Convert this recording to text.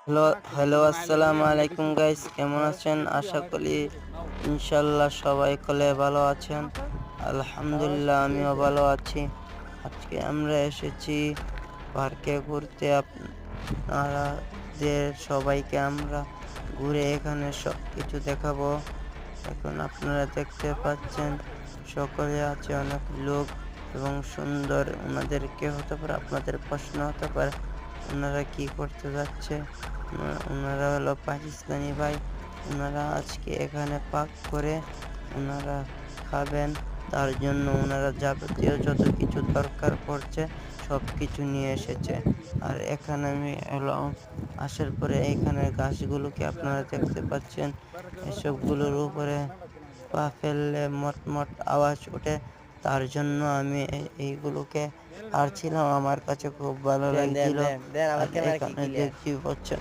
Hello hello আসসালামু আলাইকুম guys, কেমন আছেন? আশা করি ইনশাল্লাহ সবাই কলে ভালো আছেন। আলহামদুলিল্লাহ আমিও ভালো আছি। আজকে আমরা এসেছি পার্কে ঘুরতে। আপনারাদের সবাইকে আমরা ঘুরে এখানে সবকিছু দেখাবো। এখন আপনারা দেখতে পাচ্ছেন সকলে আছে অনেক লোক এবং সুন্দর। ওনাদেরকে হতে পারে আপনাদের প্রশ্ন হতে পারে ওনারা কি করতে যাচ্ছে। ওনারা হলো পাকিস্তানি ভাই। ওনারা আজকে এখানে পাক করে ওনারা খাবেন, তার জন্য ওনারা যাবতীয় যত কিছু দরকার পড়ছে সব কিছু নিয়ে এসেছে। আর এখানে আমি এলাম, আসার পরে এখানের গাছগুলোকে আপনারা দেখতে পাচ্ছেন, এসবগুলোর উপরে পা ফেললে মটমট আওয়াজ ওঠে। তার জন্য আমি এইগুলোকে পারছিলাম, আমার কাছে খুব ভালো দেন দেন লাগছিল। দেন দেন আর আমার ক্যামেরা কি এখানে ক্লিয়ার। দেখতে পাচ্ছেন